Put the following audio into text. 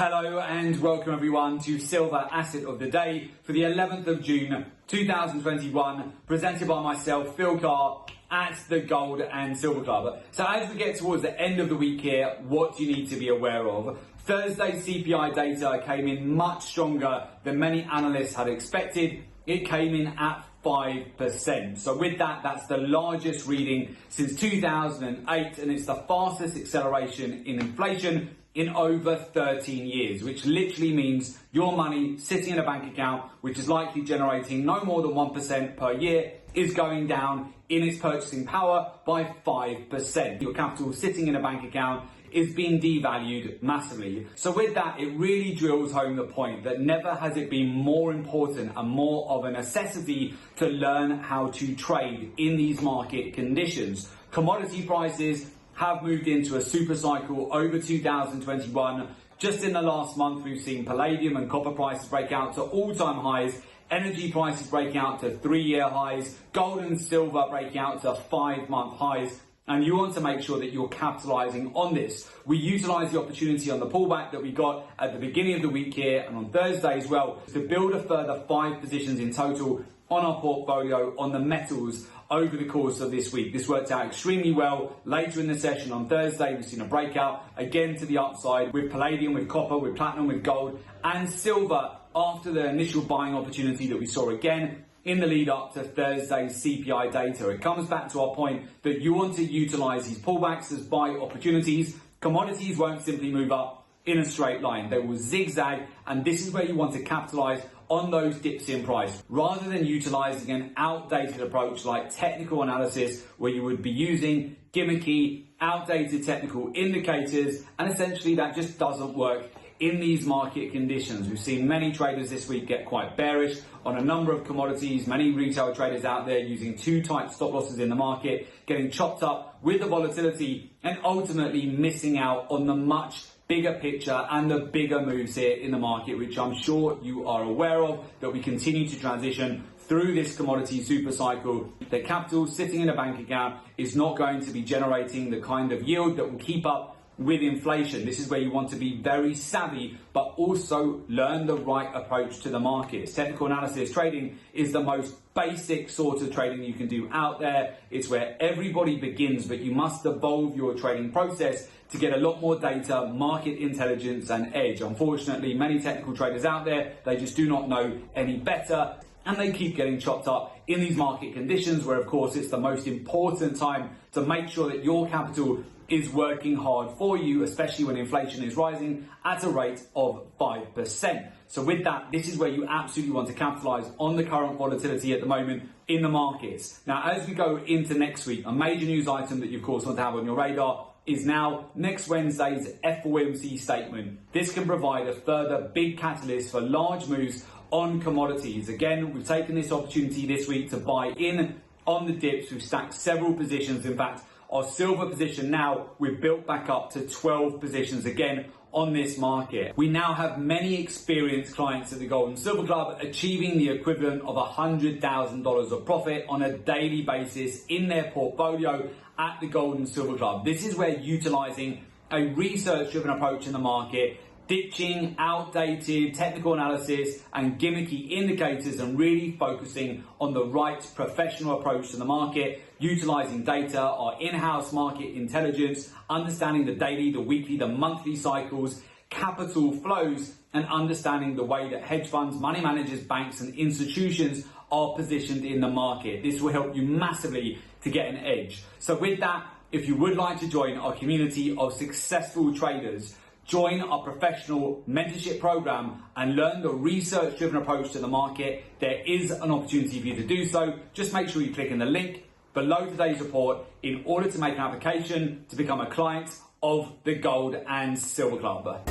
Hello and welcome everyone to Silver Asset of the Day for the 11th of June 2021, presented by myself, Phil Carr, at the Gold and Silver Club. So as we get towards the end of the week here, what do you need to be aware of? Thursday's CPI data came in much stronger than many analysts had expected. It came in at 5%. So with that, that's the largest reading since 2008, and it's the fastest acceleration in inflation in over 13 years, which literally means your money sitting in a bank account, which is likely generating no more than 1% per year, is going down in its purchasing power by 5%. Your capital sitting in a bank account is being devalued massively. So with that, it really drills home the point that never has it been more important and more of a necessity to learn how to trade in these market conditions. Commodity prices have moved into a super cycle over 2021. Just in the last month, we've seen palladium and copper prices break out to all-time highs, energy prices break out to 3-year highs, gold and silver breaking out to 5-month highs. And you want to make sure that you're capitalizing on this. We utilize the opportunity on the pullback that we got at the beginning of the week here and on Thursday as well to build a further 5 positions in total on our portfolio on the metals over the course of this week. This worked out extremely well. Later in the session on Thursday, we've seen a breakout again to the upside with palladium, with copper, with platinum, with gold and silver after the initial buying opportunity that we saw again in the lead up to Thursday's CPI data. It comes back to our point that you want to utilize these pullbacks as buy opportunities. Commodities won't simply move up in a straight line. They will zigzag, and this is where you want to capitalize on those dips in price rather than utilizing an outdated approach like technical analysis, where you would be using gimmicky, outdated technical indicators, and essentially that just doesn't work in these market conditions. We've seen many traders this week get quite bearish on a number of commodities, many retail traders out there using too tight stop losses in the market, getting chopped up with the volatility and ultimately missing out on the much bigger picture and the bigger moves here in the market, which I'm sure you are aware of, that we continue to transition through this commodity super cycle. The capital sitting in a bank account is not going to be generating the kind of yield that will keep up with inflation. This is where you want to be very savvy, but also learn the right approach to the markets. Technical analysis trading is the most basic sort of trading you can do out there. It's where everybody begins, but you must evolve your trading process to get a lot more data, market intelligence and edge. Unfortunately, many technical traders out there, they just do not know any better, and they keep getting chopped up in these market conditions where, of course, it's the most important time to make sure that your capital is working hard for you, especially when inflation is rising at a rate of 5%. So with that, this is where you absolutely want to capitalize on the current volatility at the moment in the markets. Now, as we go into next week, a major news item that you, of course, want to have on your radar is now next Wednesday's FOMC statement. This can provide a further big catalyst for large moves on commodities. Again, we've taken this opportunity this week to buy in on the dips. We've stacked several positions. In fact, our silver position now, we've built back up to 12 positions again on this market. We now have many experienced clients at the Gold and Silver Club achieving the equivalent of $100,000 of profit on a daily basis in their portfolio at the Gold and Silver Club. This is where utilizing a research-driven approach in the market, ditching outdated technical analysis and gimmicky indicators and really focusing on the right professional approach to the market, utilizing data, our in-house market intelligence, understanding the daily, the weekly, the monthly cycles, capital flows, and understanding the way that hedge funds, money managers, banks, and institutions are positioned in the market. This will help you massively to get an edge. So with that, if you would like to join our community of successful traders, join our professional mentorship program and learn the research-driven approach to the market, there is an opportunity for you to do so. Just make sure you click in the link below today's report in order to make an application to become a client of the Gold and Silver Club.